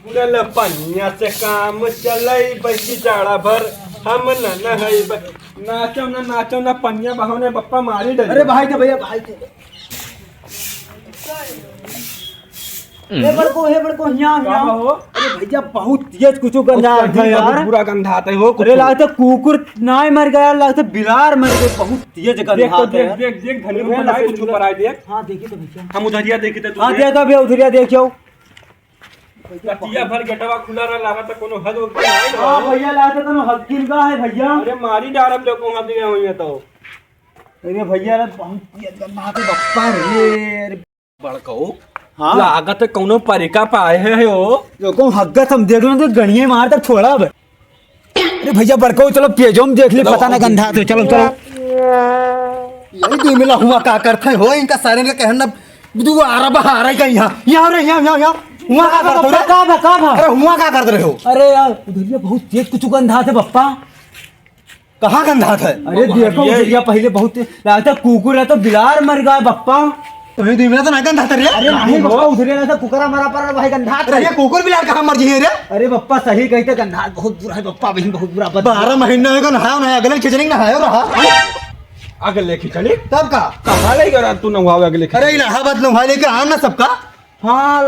नल पनिया से काम चलई बैठी जाड़ा भर हम न नाचो न पनिया बहाव ने बप्पा मारी डली। अरे भाई थे भैया भाई थे हे बड़को यहाँ हो अरे भैया बहुत तेज कुछ गंधा था यार। पूरा गंधा आता है हो। अरे लागते कुकुर नाय मर गया, लागते बिलार मर गए, बहुत तेज गंधा था। देख धनी में लाइट कुछ ऊपर आए देख। हां देखी तो भैया हम उधरिया देखे थे। हां देखा भैया उधरिया देखियो कतिया भर गेटवा खुला रहा लागत कोनो हद हो गया। हां भैया लागते कोनो हकील का है भैया। अरे मारी डारब लोग वहां दिए हुई है तो। अरे भैया रे बहुत तेज गंधा था बप्पा रे बड़को। हां लागत है कोनो परिका पाए है हो। लोगों हग्गत हम देख लो तो गणिये मार तक छोड़ा अब। अरे भैया बड़को चलो पेजो में देख ले, पता ना गंधा तो चलो चलो यही दो मिला हुआ का करते हो इनका सारे ने कहना दू आरा हारा का यहाँ रे यहाँ हुआ का करते हो का अरे हुआ का करते रहे हो। अरे यार उधर बहुत तेज कुछ गंधा थे बप्पा। कहाँ गंधा था। अरे देखो उधरिया पहले बहुत लगता कुकुर है तो बिलार मर गया बप्पा। तुम्हें दो मिला तो नहीं गंधा था रे। अरे नहीं बप्पा उधरिया लगता कुकरा मरा पर भाई गंधा था। अरे ये कुकुर बिलार कहाँ मर जी रे। अरे बप्पा सही कहते गंधा बहुत बुरा है बप्पा, बहन बहुत बुरा। 12 महीने होगा नहाया ना अगले खिचड़ी नहाया रहा अगले खिचड़ी तब का कहाँ ले गया तू नहावे अगले खिचड़ी। अरे इलाहाबाद लोग भाई लेके आम ना सबका। हाँ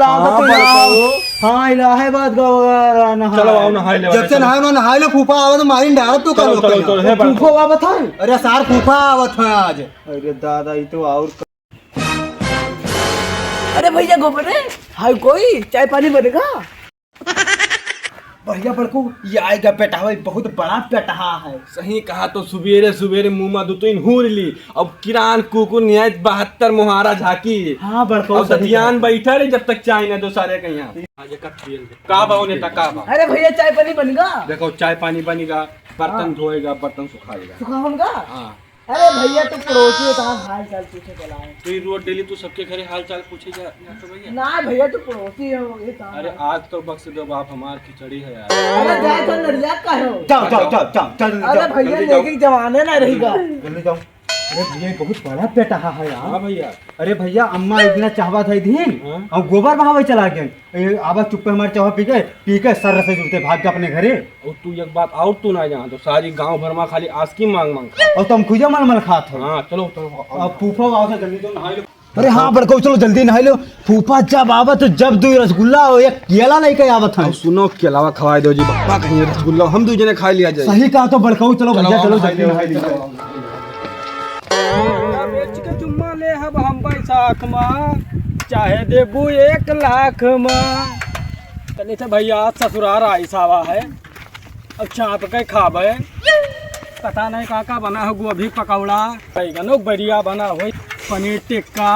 हाँ इलाहाबाद का नहा चलो आओ नहाई ले। जब से नहाए ना नहाए लो फूफा आवे तो मारी डाल तू चलो चलो चलो हे बड़को। फूफो आवत है। अरे सार फूफा आवत है आज। अरे दादा ये तो और अरे भैया गोबर रे हाय कोई चाय पानी बनेगा। भैया बड़को ये आएगा पेटावा बहुत बड़ा पेटहा है। सही कहा तो सुबेरे सुबेरे मुंह में दुतुइन हुर ली। अब किरान कुकुर निहायत 72 मुहारा झाकी। हाँ बड़को अब ध्यान बैठा रे जब तक चाय ना दो सारे के यहाँ का भाव ने का भाव। अरे भैया चाय पानी बनेगा। देखो चाय पानी बनेगा, बर्तन धोएगा, बर्तन सुखाएगा। सुखा होगा। हाँ अरे भैया तो पड़ोसी कहाँ हाल चाल पूछे चला है। तो रोज डेली तू सबके घरे हाल चाल पूछेगा तो भैया। ना भैया तो पड़ोसी है वो ये कहाँ। अरे आज तो बख्श दो बाप, हमार खिचड़ी है यार। अरे जाए तो लड़िया का हो। जाओ जाओ जाओ जाओ चल अरे भैया लेकिन जमाने ना रहेगा। जल्दी जाओ। अरे भैया बहुत बड़ा पेटहा है यार। हाँ भैया। अरे भैया अम्मा इतना चाहवा था दिन और गोबर बहावे चला गए। आवा चुप्पे हमारे चाहवा पी के सर से जुड़ते भाग के अपने घरे। और तू एक बात और तू ना जान तो सारी गांव भर में खाली आस्की मांग मांग खा। और तुम खुजा मल मल खात हो। हाँ चलो चलो अब फूफा आओ से जल्दी तो नहाई लो। अरे हाँ बड़को चलो जल्दी नहा लो। फूफा जब आवत तो जब दो रसगुल्ला हो एक केला नहीं कहीं आवत है। सुनो के अलावा खवाए दो जी बप्पा कहीं रसगुल्ला हम दूजे ने खा लिया जाए। सही कहा तो बड़को चलो भैया चलो जल्दी नहा लो। बेच के जुम्मा ले हब हम बैसाख में चाहे देबू 1 लाख में। तनी से भैया ससुरार आई सावा है अब चाप के खाबे। पता नहीं का बना हो गोभी पकौड़ा, बैगनो बढ़िया बना हो, पनीर टिक्का,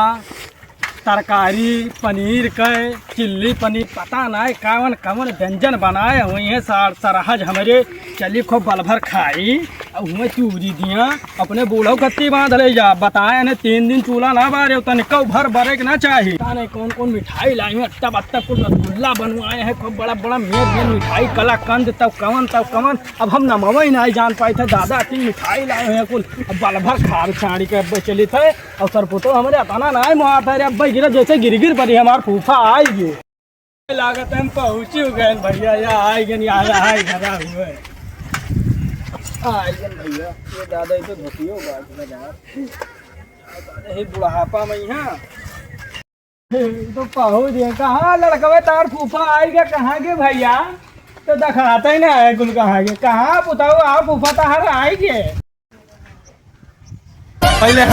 तरकारी पनीर के चिल्ली पनीर, पता नहीं कवन कवन व्यंजन बनाए हुए हैं। सरहज हमारे चली खूब बल भर खाई। अब हुए चूरी दिया अपने बूढ़ो कत्ती बांध ले जा। बताए ने 3 दिन चूल्हा ना बारे तनिको भर भरे के ना चाहिए। पता नहीं कौन कौन मिठाई लाई हूँ, तब अत्ता कुछ रसगुल्ला बनवाए हैं खूब बड़ा बड़ा मेज मिठाई कलाकंद तब कवन। अब हम नमवा ही नहीं जान पाए थे दादा की मिठाई लाए हैं कुल। अब बल भर खार छाड़ी के अब चली थे और सरपुतो हमारे अताना ना मुआ था। अब गिरा जैसे गिर पर हमारे फूफा आई गए। लागत हम पहुँच गए भैया यहाँ आई गए यहाँ घरा हुए भैया। ये दादा तो धोतियो बुढ़ापा में यहाँ तो पहुँच गए। कहाँ लड़कवे तार फूफा आई गए कहाँ के भैया तो दिखाता ही ना है कुल कहाँ के। कहाँ पुताओ आओ फूफा तार आई गए। पहले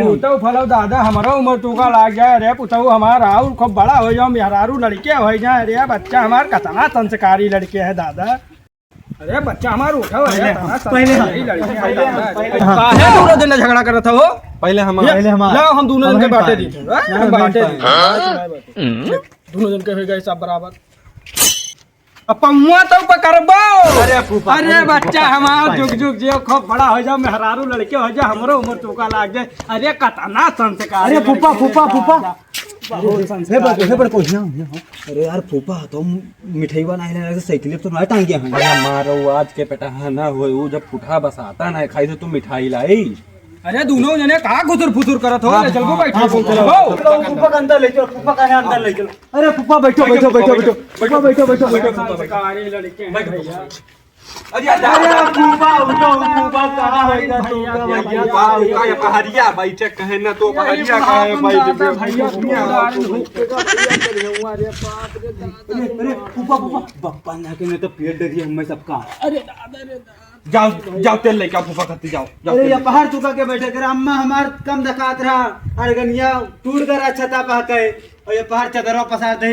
पुतौ फलो दादा हमारा उम्र टूका लाग जाए रे। पुतौ हमारा और खूब बड़ा हो जाओ, मेहरारू लड़के हो जाए रे। बच्चा हमार कितना संस्कारी लड़के है दादा। अरे बच्चा हमारा उठा हो दोनों दिन झगड़ा कर रहा था वो। पहले हम दोनों दिन के बांटे दी दोनों दिन के हो गए सब बराबर। पमुआ तो पकड़बो। अरे बच्चा हमारा जुग जुग जियो खूब बड़ा हो जाओ, मेहरारू लड़के हो जाए, हमरो उम्र टूका लाग जाए। अरे कतना संस्कार। अरे फूफा अरे यार फूफा तो मिठाई बनाए ले साइकिल तो ना टांग गया हमारो आज के पेटा ना हो जब पुठा बसाता ना खाई तो तू मिठाई लाई। अरे दोनों जने कहाँ खुसुर फुसुर करत हो ले चल को बैठो फूफा का अंदर ले चलो, फूफा का अंदर ले चलो। अरे फूफा बैठो बैठो बैठो बैठो फूफा बैठो बैठो बैठो संस्कारी लड़के हैं भैया। अरे फूफा उठो, फूफा कहाँ है इधर तो भैया पहाड़िया बैठे कहे ना तो पहाड़िया कहे भैया अरे फूफा फूफा बप्पा ना के तो पेट डरिए हमें सबका। अरे दादा जाओ जाओ तेल लेके आओ फूफा खाती जाओ अरे ये पहाड़ चुका के बैठे कर अम्मा हमार कम दखात रहा अरे गनिया टूट कर छता पा के और ये पहाड़ चदरा पसार दे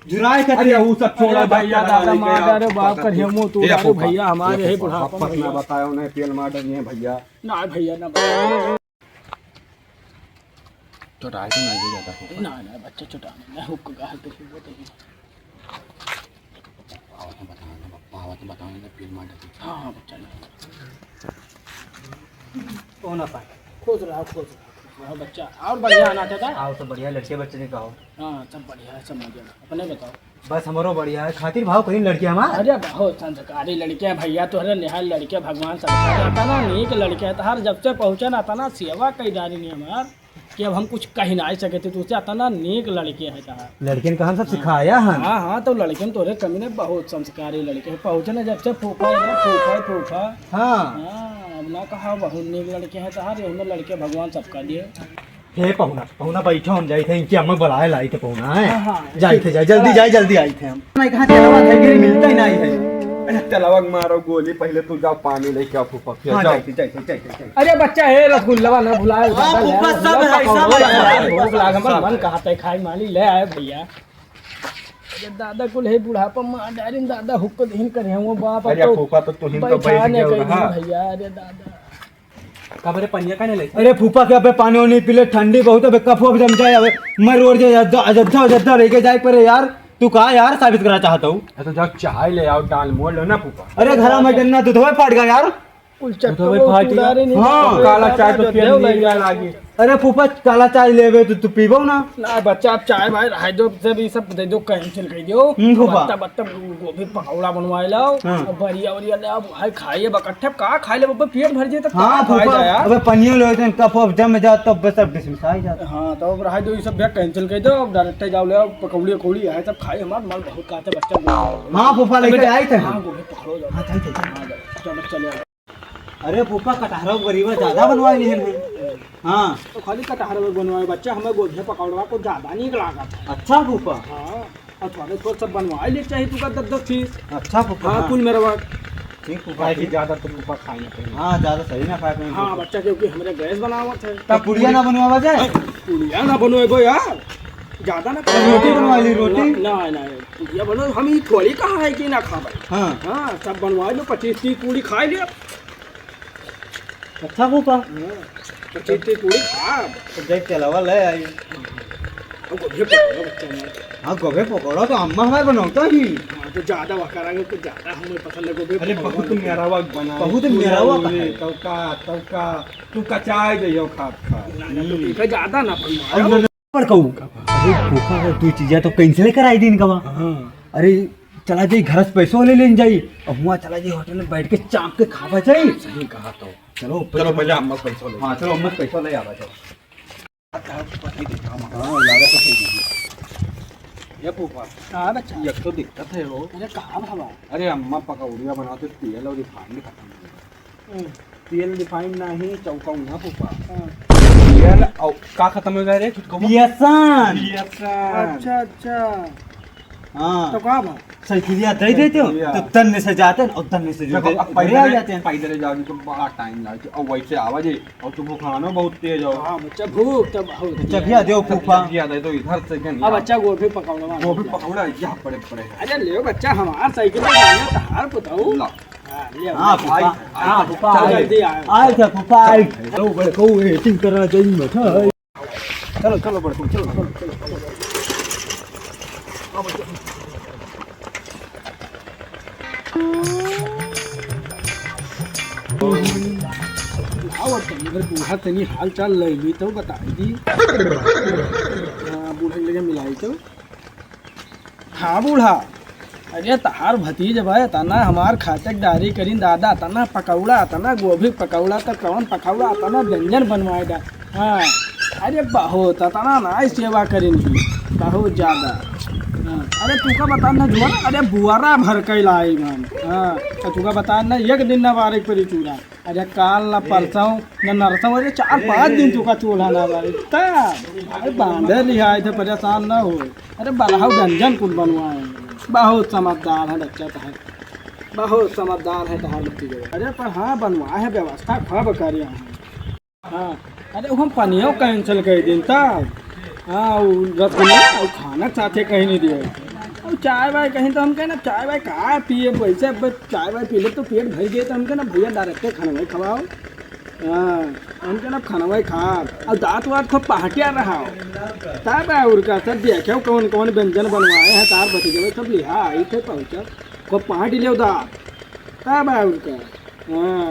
झुराए कर। अरे वो सब छोड़ा भैया दादा मार अरे बाप कर हमो तो अरे भैया हमारे है बुढ़ापा वापस ना बताओ ना तेल मार दिए भैया ना भैया ना तो राय तो नहीं जाता ना ना बच्चा छोटा मैं हुक का हाथ से वो तो बताओ ना तेल मार दी। हां हां बच्चा ओ ना पाए खोज रहा बच्चा और बढ़िया आना चाहता आओ तो बढ़िया लड़के बच्चे ने कहो। हां सब बढ़िया है, सब मजे में अपने बताओ। बस हमारो बढ़िया है खातिर भाव कहीं लड़के हमार। अरे बहुत संस्कारी लड़के हैं भैया, तोहरे निहाल लड़के भगवान संस्कार आता ना नीक लड़के है तहार जब से पहुँचे ना आता ना सेवा कई डारी नहीं हमार कि अब हम कुछ कह नहीं सके थे तुझसे आता ना नीक लड़के है तहार। लड़के ने कहा सब सिखाया है। हाँ हाँ तो लड़के में तोहरे कमी ने बहुत संस्कारी लड़के है, पहुँचे ना जब से फूफा है ना फूफा हाँ हाँ अब ना कहा बहुत नीक लड़के हैं तहार ये लड़के भगवान सबका दिए। हे पहुना पहुना बैठो हम जाए थे इनकी हमें बुलाए लाई थे पहुना है हाँ, जाए थे जल्दी आई थे हम नहीं कहा चला था गिरी मिलता ही नहीं है। चलावक मारो गोली पहले तू जाओ पानी लेके आओ फूफा हाँ, जाओ जाए। अरे बच्चा है रसगुल्ला ना भुलाए हाँ, फूफा सब है, सब है। भूख लाग हमर मन कहा ते खाई माली ले आए भैया। अरे दादा कुल है बुढ़ापा मार डारी दादा हुक्को दिन करे वो बाप अरे फूफा तो तुहिन तो बैठ बैठाने गया कहीं हां भैया। अरे दादा कबरे पनिया का नहीं ले। अरे फूफा के अबे पानी नहीं पीले ठंडी बहुत है कफ जम जाए। अब मैं रोड जे अयोध्या लेके जाए पर यार तू कहा यार साबित करा चाहता हूँ। तो जाओ चाय ले आओ डाल मोड़ लो ना फूफा। अरे घर में गन्ना दूध फाट गया यार। कुल तो चक्कर भाई फाटी उड़ा रहे नहीं हाँ, काला चाय तो पिए नहीं जा लागी। अरे फूफा काला चाय लेवे तो तू पीबो ना। ना बच्चा आप चाय भाई रह दो सब ये सब दे दो कैंसिल कर दियो। फूफा बत्ता गोभी पकौड़ा बनवाए लाओ हाँ। बढ़िया बढ़िया ले अब भाई खाइए बकट्ठे का खाई ले बाबा पेट भर जाए तो हाँ खाई फूफा जा यार। अबे पनिया ले कफ जम जा तब बस अब डिसमिसाई जाता। हाँ तो अब रह दो ये सब भैया कैंसिल कर दो अब डायरेक्ट जाओ ले आओ पकौड़ी उकौड़ी है सब खाए हमार माल बहुत खाते बच्चा। हाँ फूफा लेके आए थे हाँ हम। गोभी पकड़ो जाओ। हाँ, जाए थे। हाँ, जाओ, चलो चले आओ। अरे फूफा कटहरा गरीबा ज्यादा बनवाए नहीं है। हाँ तो खाली कटहर में बनवाए बच्चा हमें गोभी पकौड़ा को ज्यादा नहीं लगा था। अच्छा फूफा। हाँ और थोड़े थोड़ा सब बनवाए ले चाहिए तू का 10-10 पीस। अच्छा फूफा। हाँ कुल मेरा बात। ठीक फूफा भाई ज्यादा तो फूफा खाई ना चाहिए। हाँ ज्यादा सही ना खाए। हाँ बच्चा क्योंकि हमारे गैस बनावत है तब पुड़िया ना बनवावा जाए। पुड़िया ना बनवेबो यार ज्यादा ना रोटी बनवा ली, रोटी? ना ना पुड़िया बनो हम ही थोड़ी कहा है कि ना खाबे। हाँ हाँ सब बनवा लो 25-30 पूड़ी खा लिया। अच्छा फूफा 25-30 पूड़ी खा तो देख चलावा ले आई। गोभी पकौड़ा बच्चा में। हाँ गोभे पकौड़ा तो अम्मा हमारे बनाता ही। हाँ तो ज्यादा वह करेंगे तो ज्यादा हमें पसंद है गोभी अरे पकौड़ा। बहुत मेरा वक्त बना बहुत मेरा वक्त है। तौका तू कचाई दइयो खा ना ना तो ठीक है ज्यादा ना बनवाओ। पर कहूँ अरे फूफा का दो चीजें तो कैंसिल कराई दिन कबा। अरे चला जाई घर से पैसों ले लेन जाई और वहाँ चला जाई होटल में बैठ के चाप के खावा जाई। सही कहा तो चलो चलो पहले अम्मा पैसा लो। हाँ चलो अम्मा पैसा ले आवा जाओ। ये फूफा हाँ बच्चा ये तो दिक्कत है वो। अरे कहाँ भावा। अरे अम्मा पकौड़िया बनाते तेल और रिफाइंड खत्म हो गया। तेल रिफाइंड नहीं चौका ना फूफा। तेल और का खत्म हो गया रे पियसन। अच्छा अच्छा हाँ तो कहाँ भाव साइकिलिया दे देते हो तो तन्ने से जाते हैं और तन्ने से देखो अब आ जाते हैं। पैदल जाओगे तो बड़ा टाइम लगता है और वैसे आवाज और तुम खाना बहुत तेज हो। हाँ बच्चा भूख तब बहुत चबिया दो फूफा। याद है तो इधर से क्या अब बच्चा गोभी पकौड़ा वो भी पकौड़ा यहाँ पड़े पड़े है। अरे ले बच्चा हमार साइकिल पे जाना तहार बताओ। ला। हाँ ले हाँ फूफा। हाँ फूफा चलो जल्दी आए। आए थे फूफा आए। चलो बड़े को एटिंग करना चाहिए मत। चलो चलो बड़े चलो और अगर बूढ़ा तनी हाल चाल लगी तो बताई दी। हाँ बूढ़ा लगे मिलाई तो। हाँ बूढ़ा अरे तहार भतीज भाई तना हमार खातिरदारी करी दादा तना पकौड़ा तना गोभी पकौड़ा तो कौन पकौड़ा तना व्यंजन बनवाए दा। हाँ अरे बहुत तना ना सेवा करेंगी बहुत ज़्यादा। हाँ अरे तुका बता ना जुआ अरे बुआरा भर के लाई मन। हाँ तो तुका बता ना एक दिन ना बारिक परी चूड़ा अरे काल ना परसों न नरसों अरे 4-5 दिन तुका चूल्हा ना बारिक तब अरे बांधे लिहाए थे परेशान ना हो। अरे बलहाऊ व्यंजन कुल बनवाए बहुत समझदार है बच्चा तहार बहुत समझदार है तहार बच्ची। अरे पर हाँ बनवा है व्यवस्था खब कर यहाँ। हाँ अरे हम पनियों कैंसिल कर दिन तब। हाँ रसगुल्ला और खाना साथे कहीं नहीं दिए और चाय वाय कहीं तो हम कहें ना चाय वाय कहाँ पिए वैसे चाय वाय पी ले तो पेट भर गए तो हम कहें ना भैया डायरेक्ट खाना खवाओ। हाँ हम कहें ना खाना वाई खा और दाँत वात खूब पहाटिया रहा तब और का सब देखे कौन कौन व्यंजन बनवाए हैं तार भतीजे सब लिहा आई थे पहुँचा खूब पहाटी ले दाँत तब और का। हाँ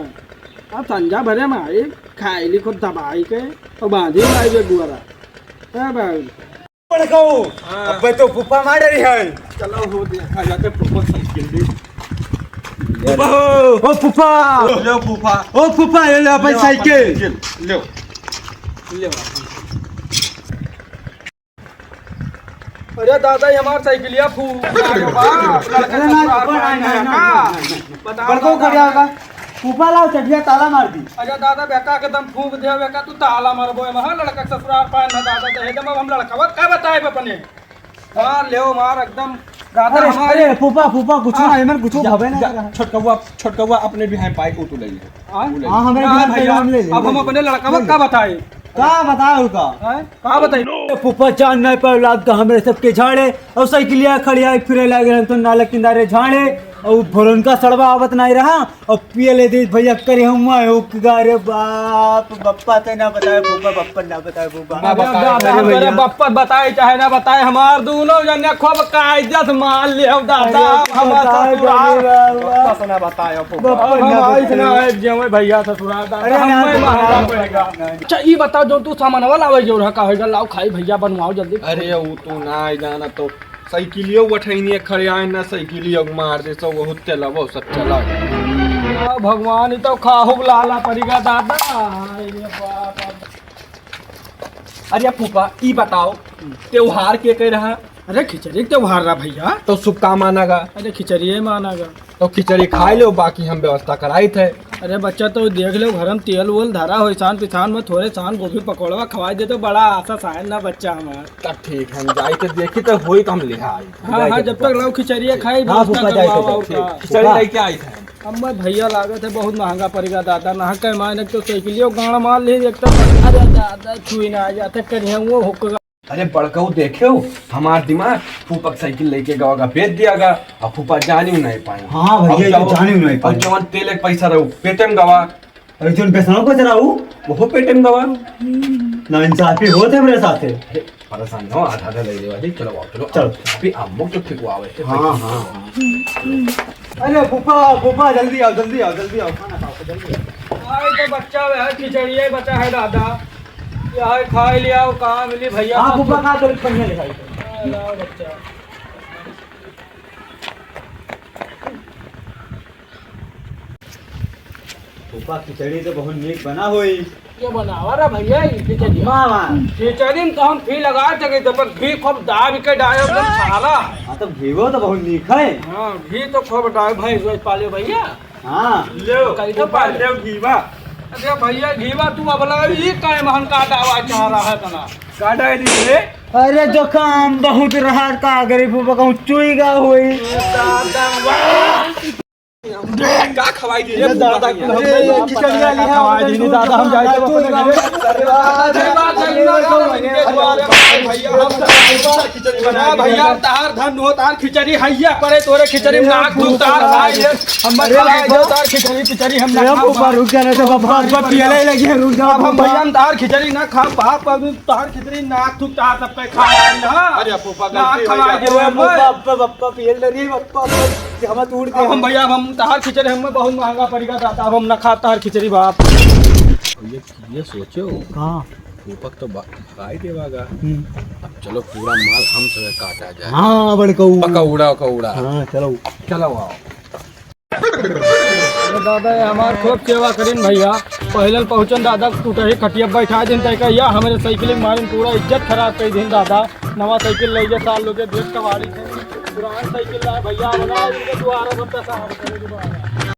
अब संजा भरे में आई खाई ली खूब दबाई के और बांधी लाई वे गुआरा तब अब तो फूफा मार रही है। चलो हो देखा जाते फूफा साइकिल दी ओ फूफा लो फूफा ओ फूफा ले लो अपन साइकिल लो ले अरे दादा ये हमार साइकिलिया बड़को खड़िया होगा फूफा लाओ चढ़िया ताला मार दी। अच्छा दादा बेका के दम फूंक दे बेका तू ताला मारबो महा लड़का ससुराल पाए ना दादा तो एकदम हम लड़का का बताए अपने। हां लेओ मार एकदम दादा हमारे अरे फूफा फूफा कुछ ना एमन कुछ भवे ना छोटकवा अपने भी है पाइक उठ ले हां हमें भी हम ले अब हम अपने लड़का का बताए का बताओ का का बताई फूफा चांद नहीं पर औलाद का हमरे सबके झाड़े और साइकिलिया खड़िया फिरे लगे तो नाले किनारे झाड़े और भोरन का सड़वा आवत नहीं रहा और पियले दे भैया करे हम रे बाप बप्पा ते ना बताए फूफा बप्पा ना बताए फूफा बप्पा बताए चाहे ना बताए हमार दोनों जने खूब का इज्जत मान ले दादा ना बताया हम भैया ससुराल अच्छा ये बताओ जो तू सामान वाला आवे जो रहा का होगा लाओ खाई भैया बनवाओ जल्दी। अरे वो तो ना जाना तो साइकिलियो उठैनी खड़े आए ना साइकिलियो मार दे सब बहुत चलावो सब चला भगवान ही तो खाहू लाला पड़ेगा दादा। अरे फूफा ई बताओ त्योहार के कह रहा अरे खिचड़ी त्योहार रहा भैया तो शुभ का मानागा अरे खिचड़ी मानागा तो खिचड़ी खाए लो बाकी हम व्यवस्था कराई थे। अरे बच्चा तो देख लो घर में तेल वोल धरा हो सान पिछान में थोड़े सान गोभी पकौड़वा खवाई दे तो बड़ा आशा सायन ना बच्चा हमारा तब ठीक हम जाए तो देखी तो होई तो हम ले आए। हाँ हाँ जब तक लाओ खिचड़ी खाई खिचड़ी लेके आई थे अब भैया लागत है बहुत महंगा पड़ेगा दादा ना कह माने तो साइकिलियो गाड़ मार ले एक तो अरे दादा छुई ना आ जाते करिए वो हुक्का। अरे बड़काऊ देखे हमार दिमाग फूफा साइकिल लेके गवागा बेच दियागा और फूफा जानी नहीं पाए। हाँ भैया जानी नहीं और जवन तेल एक पैसा रहू पेटीएम गवा अरे जोन पैसा को जरा वो पेटीएम गवा ना इंसाफी होते मेरे साथ परेशान हो आधा आधा ले लेवा चलो आओ चलो चलो अभी अम्मू तो ठीक आवे। हाँ हाँ अरे फूफा फूफा जल्दी आओ जल्दी आओ जल्दी आओ खाना खाओ जल्दी आई तो बच्चा है खिचड़ी बचा है दादा यहाँ खा लिया कहाँ मिली भैया। हाँ फूफा खा तो पन्ने लिखाई लाओ बच्चा फूफा खिचड़ी तो बहुत नीक बना हुई ये बनावा रहा भैया खिचड़ी मामा खिचड़ी में तो हम घी लगा सके तो पर घी खूब दाब के डायो एकदम छाला। हाँ तो घीवो तो बहुत नीक है। हाँ घी तो खूब डायो भाई रोज पाले भैया हाँ ले कहीं तो पाल ले घीवा। अरे भैया घीवा तू अब लगा ये काय महन का दावा चाह रहा है तना काटा है दी अरे जो काम बहुत रहा का गरीब फूफा कहूँ चुईगा हुई का खवाई दी रे दादा खिचड़िया लिया खवाई दी दादा हम जाए तो भैया तार धन हो तार खिचड़ी हैया करे तोरे खिचड़ी में नाक तू तार भाई हम खिलाई जो तार खिचड़ी पिचड़ी हम ना ऊपर रुक जाने तो बाबा पियले लगी रुक जाओ हम भैया हम तार खिचड़ी ना खा बाप अब तार खिचड़ी नाक तू तार सब पे खा ना। अरे फूफा नाक खवाई दे बाबा पियल नहीं बाबा हम तोड़ के हम भैया हम तार खिचड़ी हमें बहुत महंगा पड़ेगा दादा अब हम ना खा तार खिचड़ी बाप ये सोचो हां दीपक तो भाई देवागा। अब चलो पूरा माल हम सब काटा जाए। हाँ बड़े कहू पकौड़ा कौड़ा। हाँ चलो चलो आओ। अरे दादा ये हमार खूब सेवा करीन भैया। पहले पहुँचन दादा टूटे खटिया बैठा दिन तय कहिया हमारे साइकिल मारिन पूरा इज्जत खराब कर दिन दादा। नवा साइकिल ले जा साल लोग देश कवाड़ी से पुरान साइकिल ला भैया बना इनके द्वारा पैसा